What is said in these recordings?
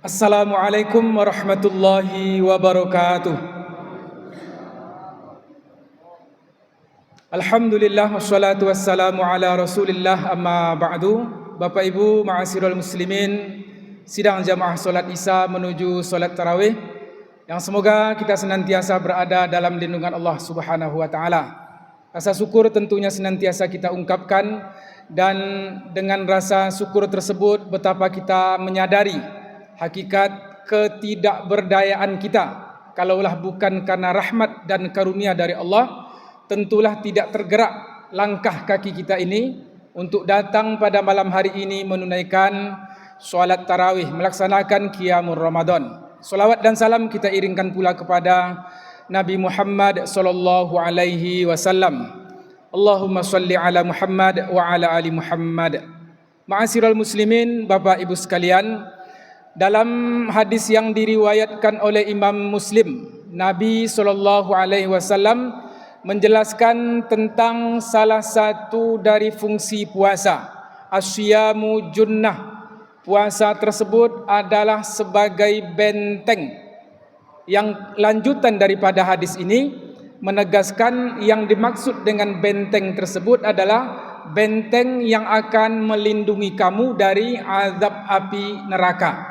Assalamualaikum warahmatullahi wabarakatuh. Alhamdulillah wassalatu wassalamu ala Rasulillah amma ba'du. Bapak Ibu ma'asyiral muslimin, sidang jamaah solat Isya menuju solat tarawih, yang semoga kita senantiasa berada dalam lindungan Allah Subhanahu wa taala. Rasa syukur tentunya senantiasa kita ungkapkan, dan dengan rasa syukur tersebut betapa kita menyadari hakikat ketidakberdayaan kita. Kalaulah bukan karena rahmat dan karunia dari Allah, tentulah tidak tergerak langkah kaki kita ini untuk datang pada malam hari ini menunaikan solat tarawih, melaksanakan qiyamul Ramadan. Salawat dan salam kita iringkan pula kepada Nabi Muhammad sallallahu alaihi wasallam. Allahumma salli ala Muhammad wa ala ali Muhammad. Ma'asyiral muslimin, Bapak Ibu sekalian, dalam hadis yang diriwayatkan oleh Imam Muslim, Nabi sallallahu alaihi wasallam menjelaskan tentang salah satu dari fungsi puasa. Asyamu junnah. Puasa tersebut adalah sebagai benteng. Yang lanjutan daripada hadis ini menegaskan yang dimaksud dengan benteng tersebut adalah benteng yang akan melindungi kamu dari azab api neraka.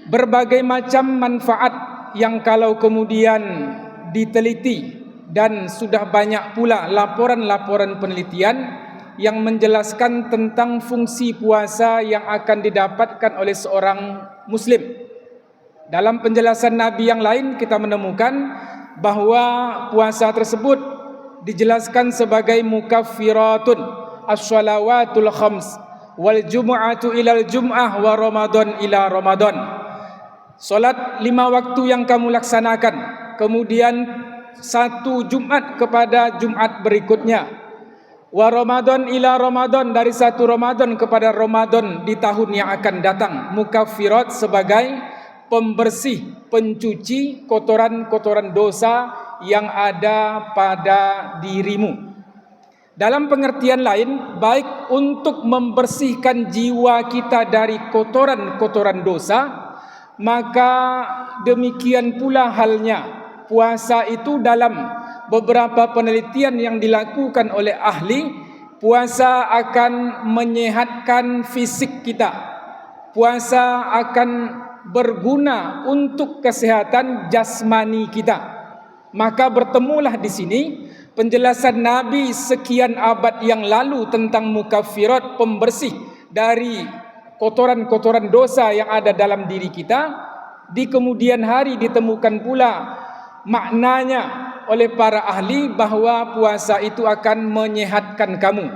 Berbagai macam manfaat yang kalau kemudian diteliti, dan sudah banyak pula laporan-laporan penelitian yang menjelaskan tentang fungsi puasa yang akan didapatkan oleh seorang muslim. Dalam penjelasan Nabi yang lain kita menemukan bahwa puasa tersebut dijelaskan sebagai mukaffiratun as-shalawatul khams wal jumu'atu ilal jum'ah wa ramadan ila ramadan. Solat 5 waktu yang kamu laksanakan, kemudian 1 Jumat kepada Jumat berikutnya, wa Ramadan ila Ramadan, dari 1 Ramadan kepada Ramadan di tahun yang akan datang. Mukaffirat sebagai pembersih, pencuci kotoran-kotoran dosa yang ada pada dirimu. Dalam pengertian lain, baik untuk membersihkan jiwa kita dari kotoran-kotoran dosa, maka demikian pula halnya puasa itu. Dalam beberapa penelitian yang dilakukan oleh ahli, puasa akan menyehatkan fisik kita. Puasa akan berguna untuk kesehatan jasmani kita. Maka bertemulah di sini penjelasan Nabi sekian abad yang lalu tentang mukaffirat, pembersih dari kotoran-kotoran dosa yang ada dalam diri kita. Di kemudian hari ditemukan pula maknanya oleh para ahli bahwa puasa itu akan menyehatkan kamu.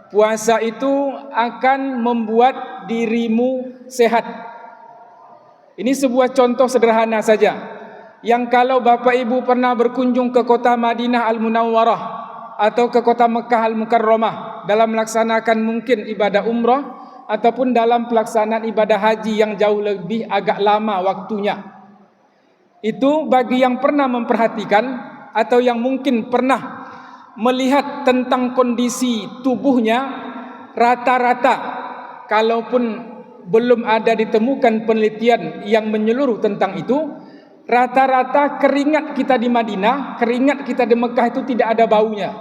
Puasa itu akan membuat dirimu sehat. Ini sebuah contoh sederhana saja, yang kalau Bapak Ibu pernah berkunjung ke kota Madinah Al-Munawwarah atau ke kota Mekah Al-Mukarramah dalam melaksanakan mungkin ibadah umrah ataupun dalam pelaksanaan ibadah haji yang jauh lebih agak lama waktunya, itu bagi yang pernah memperhatikan atau yang mungkin pernah melihat tentang kondisi tubuhnya, rata-rata, kalaupun belum ada ditemukan penelitian yang menyeluruh tentang itu, rata-rata keringat kita di Madinah, keringat kita di Mekah itu tidak ada baunya.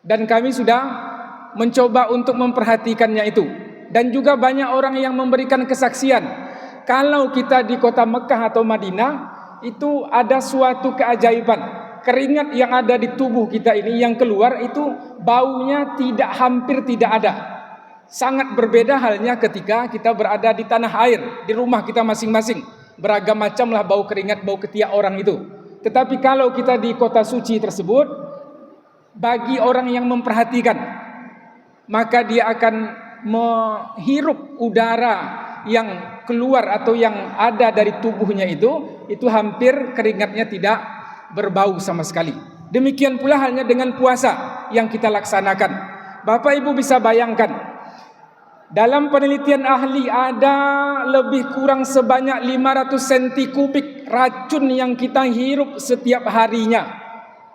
Dan kami sudah mencoba untuk memperhatikannya itu. Dan juga banyak orang yang memberikan kesaksian, kalau kita di kota Mekah atau Madinah, itu ada suatu keajaiban. Keringat yang ada di tubuh kita ini yang keluar itu baunya hampir tidak ada. Sangat berbeda halnya ketika kita berada di tanah air, di rumah kita masing-masing. Beragam macamlah bau keringat, bau ketiak orang itu. Tetapi kalau kita di kota suci tersebut, bagi orang yang memperhatikan, maka dia akan menghirup udara yang keluar atau yang ada dari tubuhnya itu hampir keringatnya tidak berbau sama sekali. Demikian pula halnya dengan puasa yang kita laksanakan. Bapak Ibu bisa bayangkan, dalam penelitian ahli ada lebih kurang sebanyak 500 cm3 racun yang kita hirup setiap harinya,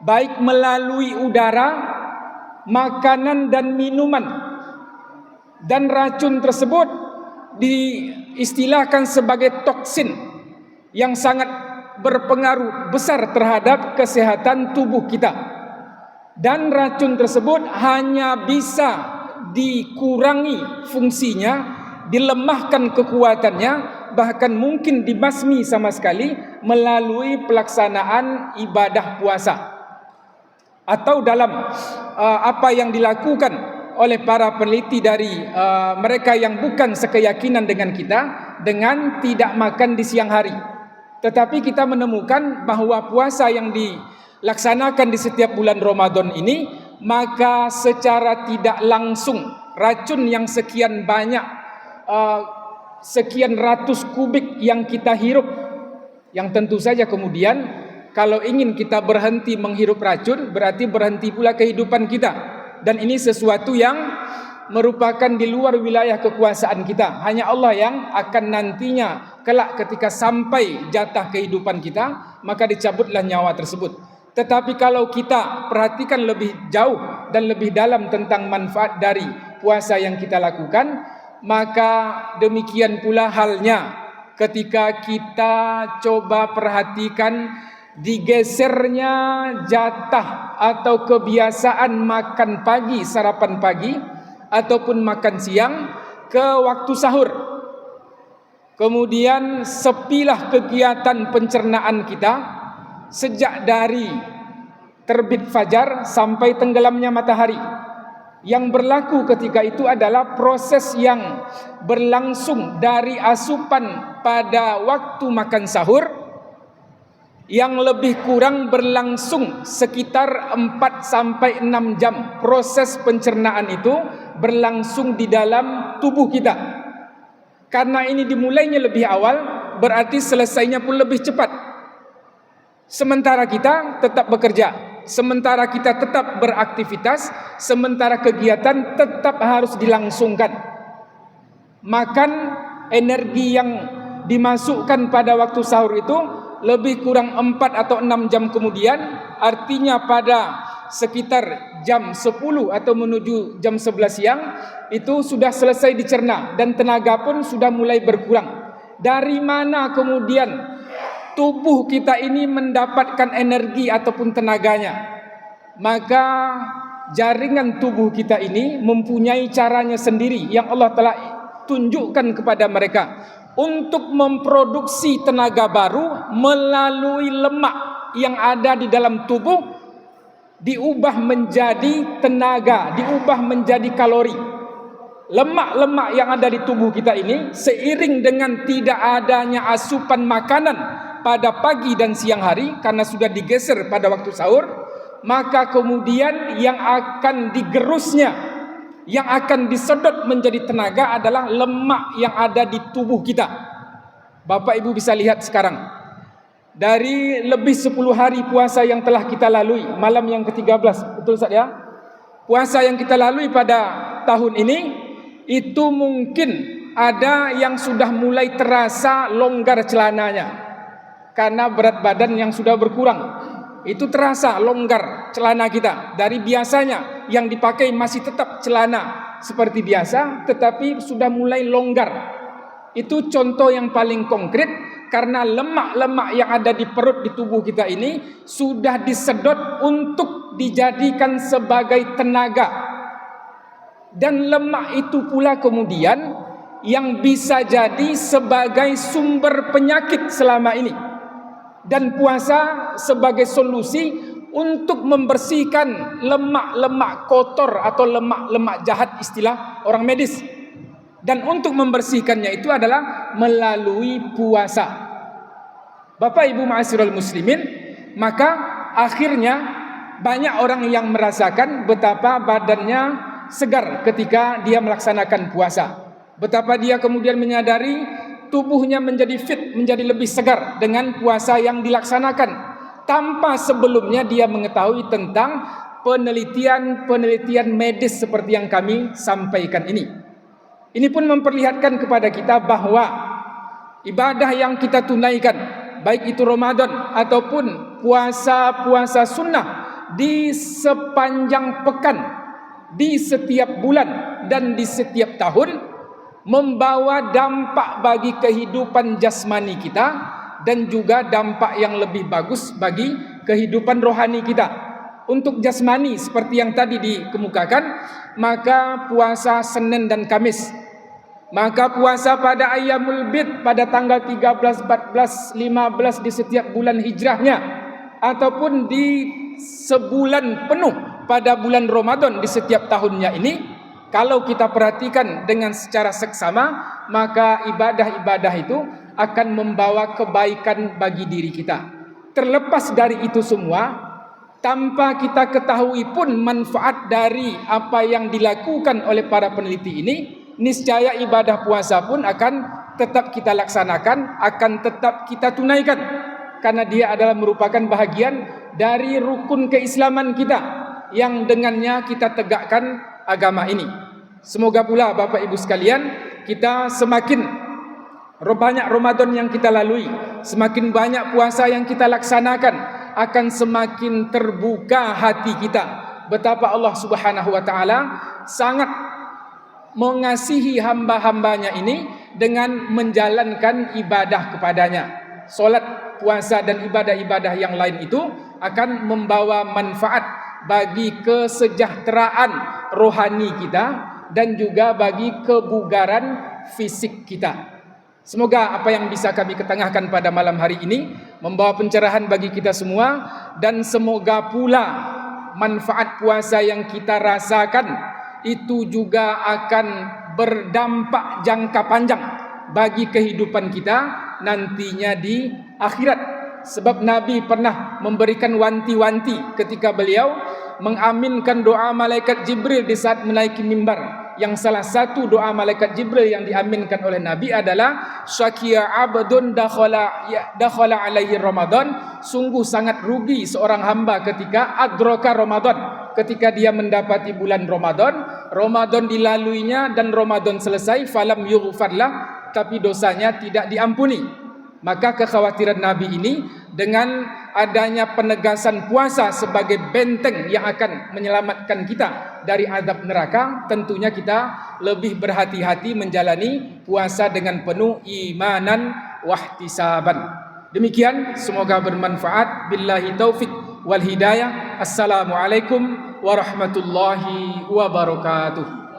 baik melalui udara, makanan dan minuman. Dan racun tersebut diistilahkan sebagai toksin yang sangat berpengaruh besar terhadap kesehatan tubuh kita. Dan racun tersebut hanya bisa dikurangi fungsinya, dilemahkan kekuatannya, bahkan mungkin dibasmi sama sekali melalui pelaksanaan ibadah puasa atau dalam apa yang dilakukan oleh para peneliti dari mereka yang bukan sekeyakinan dengan kita, dengan tidak makan di siang hari. Tetapi kita menemukan bahwa puasa yang dilaksanakan di setiap bulan Ramadan ini, maka secara tidak langsung racun yang sekian banyak, sekian ratus kubik yang kita hirup, yang tentu saja kemudian kalau ingin kita berhenti menghirup racun, berarti berhenti pula kehidupan kita. Dan ini sesuatu yang merupakan di luar wilayah kekuasaan kita. Hanya Allah yang akan nantinya kelak ketika sampai jatah kehidupan kita, maka dicabutlah nyawa tersebut. Tetapi kalau kita perhatikan lebih jauh dan lebih dalam tentang manfaat dari puasa yang kita lakukan, maka demikian pula halnya ketika kita coba perhatikan digesernya jatah atau kebiasaan makan pagi, sarapan pagi ataupun makan siang ke waktu sahur. Kemudian sepilah kegiatan pencernaan kita sejak dari terbit fajar sampai tenggelamnya matahari. Yang berlaku ketika itu adalah proses yang berlangsung dari asupan pada waktu makan sahur yang lebih kurang berlangsung sekitar 4 sampai 6 jam. Proses pencernaan itu berlangsung di dalam tubuh kita. Karena ini dimulainya lebih awal, berarti selesainya pun lebih cepat. Sementara kita tetap bekerja, sementara kita tetap beraktivitas, sementara kegiatan tetap harus dilangsungkan. Makan, energi yang dimasukkan pada waktu sahur itu lebih kurang 4 atau 6 jam kemudian, artinya pada sekitar jam 10 atau menuju jam 11 siang itu sudah selesai dicerna dan tenaga pun sudah mulai berkurang. Dari mana kemudian tubuh kita ini mendapatkan energi ataupun tenaganya? Maka jaringan tubuh kita ini mempunyai caranya sendiri yang Allah telah tunjukkan kepada mereka untuk memproduksi tenaga baru melalui lemak yang ada di dalam tubuh, diubah menjadi tenaga, diubah menjadi kalori. Lemak-lemak yang ada di tubuh kita ini seiring dengan tidak adanya asupan makanan pada pagi dan siang hari karena sudah digeser pada waktu sahur, maka kemudian yang akan digerusnya, yang akan disedot menjadi tenaga adalah lemak yang ada di tubuh kita. Bapak Ibu bisa lihat sekarang, dari lebih 10 hari puasa yang telah kita lalui, malam yang ke-13, betul Ustaz ya? Puasa yang kita lalui pada tahun ini, itu mungkin ada yang sudah mulai terasa longgar celananya karena berat badan yang sudah berkurang. Itu terasa longgar celana kita. Dari biasanya yang dipakai masih tetap celana seperti biasa, tetapi sudah mulai longgar. Itu contoh yang paling konkret, karena lemak-lemak yang ada di perut di tubuh kita ini sudah disedot untuk dijadikan sebagai tenaga. Dan lemak itu pula kemudian yang bisa jadi sebagai sumber penyakit selama ini. Dan puasa sebagai solusi untuk membersihkan lemak-lemak kotor atau lemak-lemak jahat, istilah orang medis. Dan untuk membersihkannya itu adalah melalui puasa. Bapak Ibu ma'asyiral muslimin, maka akhirnya banyak orang yang merasakan betapa badannya segar ketika dia melaksanakan puasa. Betapa dia kemudian menyadari tubuhnya menjadi fit, menjadi lebih segar dengan puasa yang dilaksanakan, tanpa sebelumnya dia mengetahui tentang penelitian medis seperti yang kami sampaikan ini. Ini pun memperlihatkan kepada kita bahwa ibadah yang kita tunaikan, baik itu Ramadan ataupun puasa-puasa sunnah di sepanjang pekan, di setiap bulan dan di setiap tahun, membawa dampak bagi kehidupan jasmani kita dan juga dampak yang lebih bagus bagi kehidupan rohani kita. Untuk jasmani seperti yang tadi dikemukakan, maka puasa Senin dan Kamis, maka puasa pada Ayyamul Bid pada tanggal 13, 14, 15 di setiap bulan hijrahnya, ataupun di sebulan penuh pada bulan Ramadan di setiap tahunnya ini, kalau kita perhatikan dengan secara seksama, maka ibadah-ibadah itu akan membawa kebaikan bagi diri kita. Terlepas dari itu semua, tanpa kita ketahui pun manfaat dari apa yang dilakukan oleh para peneliti ini, niscaya ibadah puasa pun akan tetap kita laksanakan, akan tetap kita tunaikan, karena dia adalah merupakan bahagian dari rukun keislaman kita yang dengannya kita tegakkan agama ini. Semoga pula Bapak Ibu sekalian, kita semakin banyak Ramadan yang kita lalui, semakin banyak puasa yang kita laksanakan, akan semakin terbuka hati kita betapa Allah Subhanahu wa taala sangat mengasihi hamba-hambanya ini dengan menjalankan ibadah kepadanya. Salat, puasa dan ibadah-ibadah yang lain itu akan membawa manfaat bagi kesejahteraan rohani kita dan juga bagi kebugaran fisik kita. Semoga apa yang bisa kami ketengahkan pada malam hari ini membawa pencerahan bagi kita semua, dan semoga pula manfaat puasa yang kita rasakan itu juga akan berdampak jangka panjang bagi kehidupan kita nantinya di akhirat. Sebab Nabi pernah memberikan wanti-wanti ketika beliau mengaminkan doa malaikat Jibril di saat menaiki mimbar. Yang salah satu doa malaikat Jibril yang diaminkan oleh Nabi adalah syakiya abdun dakhala alaihi Ramadan. Sungguh sangat rugi seorang hamba ketika adraka Ramadan, ketika dia mendapati bulan Ramadan, Ramadan dilaluinya dan Ramadan selesai, falam yughfarlah, tapi dosanya tidak diampuni. Maka kekhawatiran Nabi ini dengan adanya penegasan puasa sebagai benteng yang akan menyelamatkan kita dari azab neraka, tentunya kita lebih berhati-hati menjalani puasa dengan penuh imanan wahtisaban. Demikian, semoga bermanfaat. Billahi taufik wal hidayah. Assalamualaikum warahmatullahi wabarakatuh.